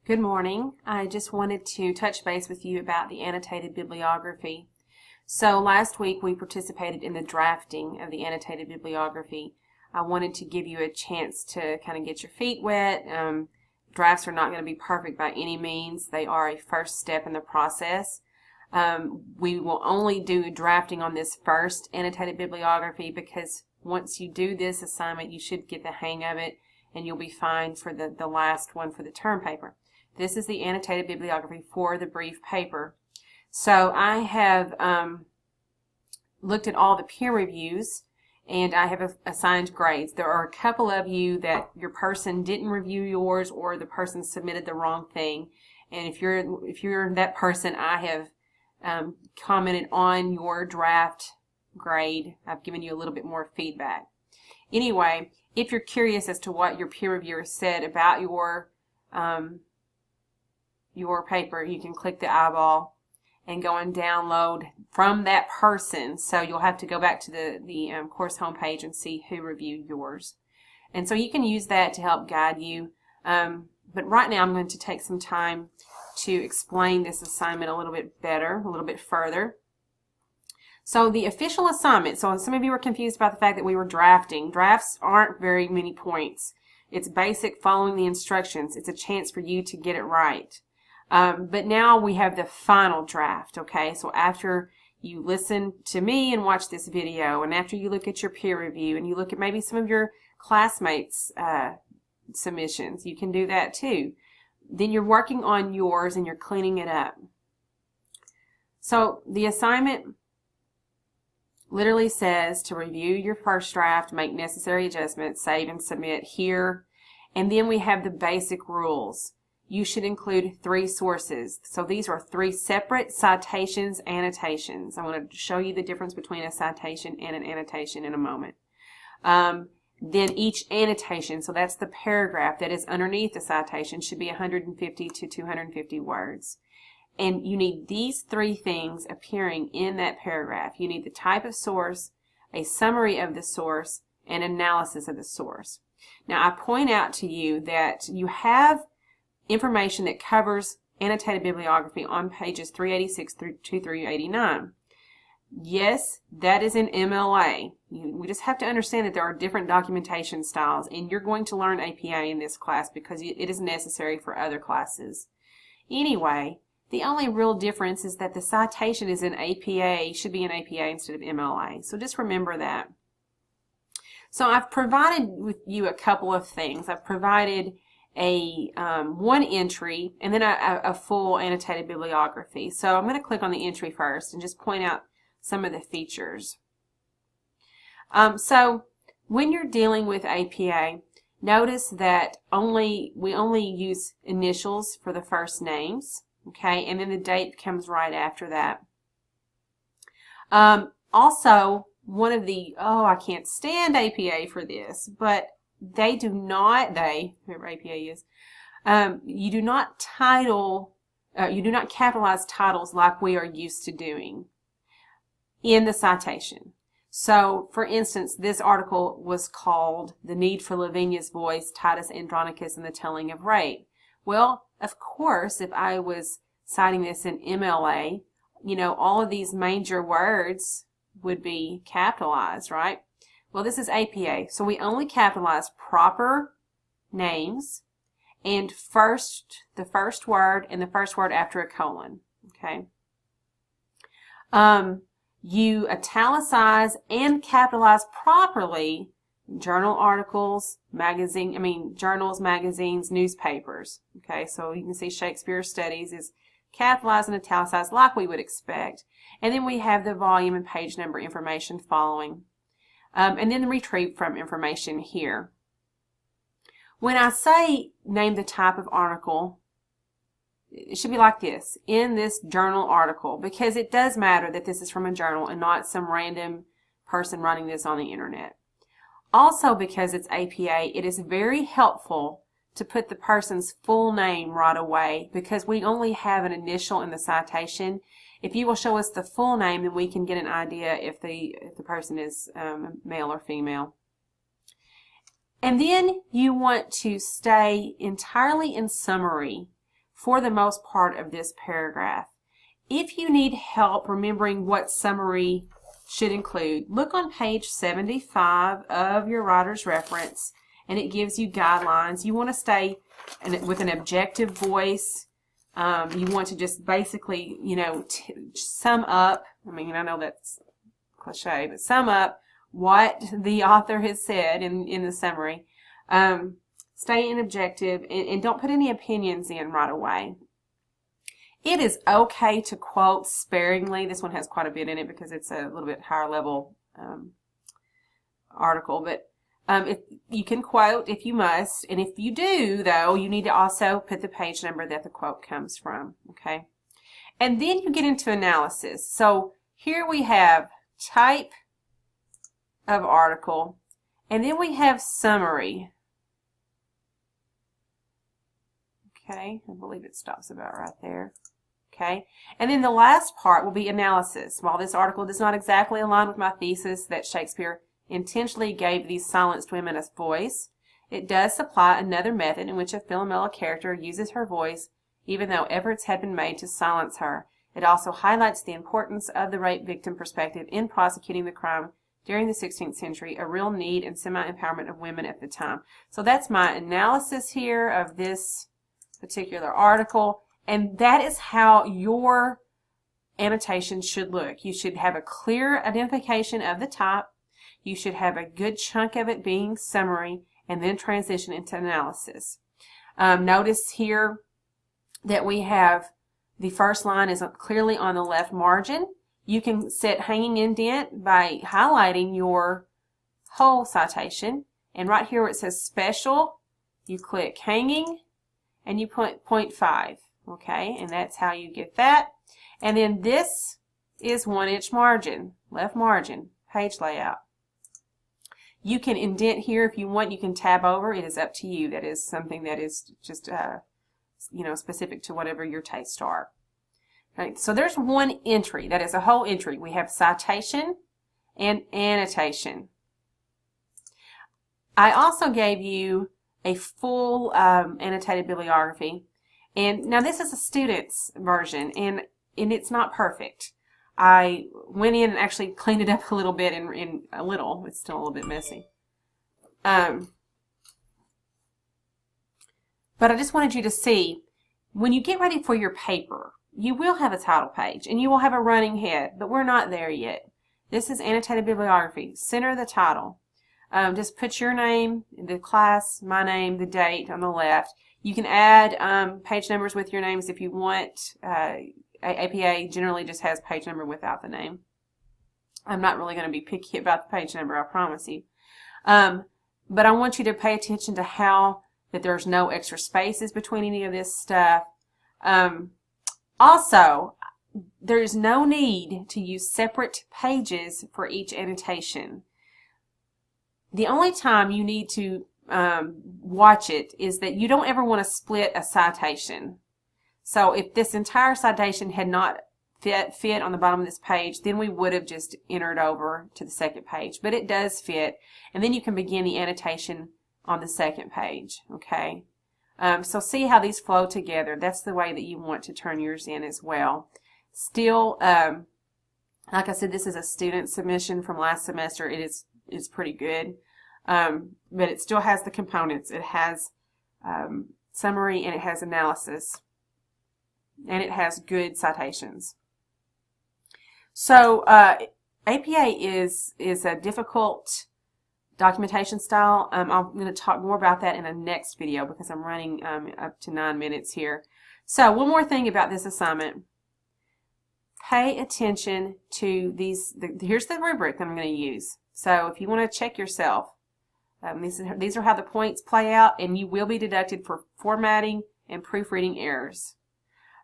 Good morning. I just wanted to touch base with you about the annotated bibliography. So last week we participated in the drafting of the annotated bibliography. I wanted to give you a chance to kind of get your feet wet. Drafts are not going to be perfect by any means. They are a first step in the process. We will only do drafting on this first annotated bibliography because once you do this assignment, you should get the hang of it and you'll be fine for the last one for the term paper. This is the annotated bibliography for the brief paper. So I have looked at all the peer reviews and I have assigned grades. There are a couple of you that your person didn't review yours or the person submitted the wrong thing. And if you're that person, I have commented on your draft grade. I've given you a little bit more feedback. Anyway, if you're curious as to what your peer reviewer said about your paper, you can click the eyeball and go and download from that person. So you'll have to go back to the course homepage and see who reviewed yours. And so you can use that to help guide you. But right now I'm going to take some time to explain this assignment a little bit better, a little bit further. So the official assignment, so some of you were confused about the fact that we were drafting. Drafts aren't very many points. It's basic following the instructions. It's a chance for you to get it right. But now we have the final draft, okay? So after you listen to me and watch this video, and after you look at your peer review, and you look at maybe some of your classmates' submissions, you can do that too. Then you're working on yours and you're cleaning it up. So the assignment literally says to review your first draft, make necessary adjustments, save and submit here, and then we have the basic rules. You should include 3 sources. So these are 3 separate citations, annotations. I want to show you the difference between a citation and an annotation in a moment. Then each annotation, so that's the paragraph that is underneath the citation, should be 150 to 250 words. And you need these 3 things appearing in that paragraph. You need the type of source, a summary of the source, and analysis of the source. Now I point out to you that you have information that covers annotated bibliography on pages 386 through to 389. Yes, that is in MLA. We just have to understand that there are different documentation styles, and you're going to learn APA in this class because it is necessary for other classes. Anyway, the only real difference is that the citation is in APA, should be in APA instead of MLA. So just remember that. So I've provided with you a couple of things. I've provided a one entry and then a full annotated bibliography. So I'm going to click on the entry first and just point out some of the features. So when you're dealing with APA, notice that we only use initials for the first names, okay, and then the date comes right after that. Also, one of the, I can't stand APA for this, but they do not, whoever APA is, you do not capitalize titles like we are used to doing in the citation. So, for instance, this article was called The Need for Lavinia's Voice, Titus Andronicus and the Telling of Rape. Well, of course, if I was citing this in MLA, all of these major words would be capitalized, right? Well, this is APA, so we only capitalize proper names and the first word and the first word after a colon, okay? You italicize and capitalize properly journal articles, journals, magazines, newspapers, okay? So you can see Shakespeare Studies is capitalized and italicized like we would expect. And then we have the volume and page number information following. And then the retrieve from information here. When I say name the type of article, it should be like this, in this journal article, because it does matter that this is from a journal and not some random person writing this on the internet. Also, because it's APA, it is very helpful to put the person's full name right away because we only have an initial in the citation. If you will show us the full name, then we can get an idea if the person is male or female. And then you want to stay entirely in summary for the most part of this paragraph. If you need help remembering what summary should include, look on page 75 of your writer's reference, and it gives you guidelines. You want to stay with an objective voice. You want to just basically, sum up. I mean, I know that's cliche, but sum up what the author has said in the summary. Stay in objective, and don't put any opinions in right away. It is okay to quote sparingly. This one has quite a bit in it because it's a little bit higher level article, but you can quote if you must, and if you do, though, you need to also put the page number that the quote comes from, okay? And then you get into analysis. So here we have type of article, and then we have summary. Okay, I believe it stops about right there. Okay, and then the last part will be analysis. While this article does not exactly align with my thesis that Shakespeare intentionally gave these silenced women a voice, it does supply another method in which a Philomela character uses her voice even though efforts had been made to silence her. It also highlights the importance of the rape victim perspective in prosecuting the crime during the 16th century, a real need and semi-empowerment of women at the time. So that's my analysis here of this particular article, and that is how your annotation should look. You should have a clear identification of the type. You should have a good chunk of it being summary, and then transition into analysis. Notice here that we have the first line is clearly on the left margin. You can set hanging indent by highlighting your whole citation, and right here where it says special, you click hanging and you put 0.5, okay, and that's how you get that. And then this is 1-inch margin, left margin, page layout. You can indent here if you want. You can tab over. It is up to you. That is something that is just specific to whatever your tastes are. Right, so there's one entry. That is a whole entry. We have citation and annotation. I also gave you a full annotated bibliography. And now this is a student's version, and it's not perfect. I went in and actually cleaned it up a little bit, in a little. It's still a little bit messy. But I just wanted you to see, when you get ready for your paper, you will have a title page, and you will have a running head, but we're not there yet. This is annotated bibliography. Center the title. Just put your name, the class, my name, the date on the left. You can add page numbers with your names if you want. APA generally just has page number without the name. I'm not really going to be picky about the page number, I promise you. But I want you to pay attention to how that there's no extra spaces between any of this stuff. Also, there is no need to use separate pages for each annotation. The only time you need to watch it is that you don't ever want to split a citation. So if this entire citation had not fit on the bottom of this page, then we would have just entered over to the second page. But it does fit, and then you can begin the annotation on the second page, okay? So see how these flow together. That's the way that you want to turn yours in as well. Still, like I said, this is a student submission from last semester. It's pretty good, but it still has the components. It has summary, and it has analysis, and it has good citations. So APA is a difficult documentation style. I'm going to talk more about that in a next video because I'm running up to 9 minutes here. So one more thing about this assignment. Pay attention to these. Here's the rubric that I'm going to use. So if you want to check yourself, these are how the points play out, and you will be deducted for formatting and proofreading errors.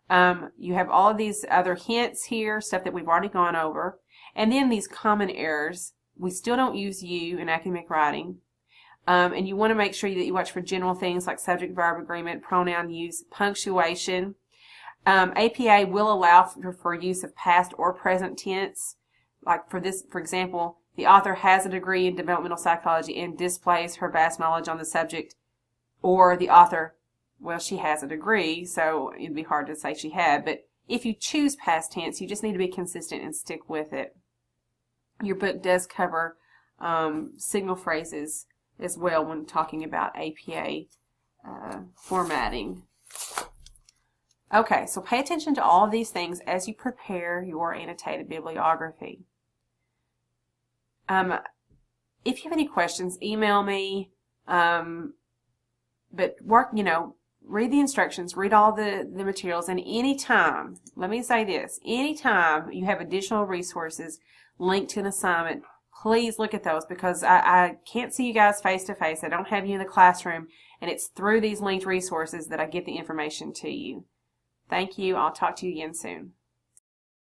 You have all of these other hints here, stuff that we've already gone over, and then these common errors. We still don't use you in academic writing, and you want to make sure that you watch for general things like subject-verb agreement, pronoun use, punctuation. APA will allow for use of past or present tense. Like for this, for example, the author has a degree in developmental psychology and displays her vast knowledge on the subject, or the author well, she has a degree, so it'd be hard to say she had, but if you choose past tense, you just need to be consistent and stick with it. Your book does cover signal phrases as well when talking about APA formatting. Okay, so pay attention to all of these things as you prepare your annotated bibliography. If you have any questions, email me. But read the instructions, read all the materials, and anytime, let me say this, anytime you have additional resources linked to an assignment, please look at those, because I can't see you guys face to face. I don't have you in the classroom, and it's through these linked resources that I get the information to you. Thank you. I'll talk to you again soon.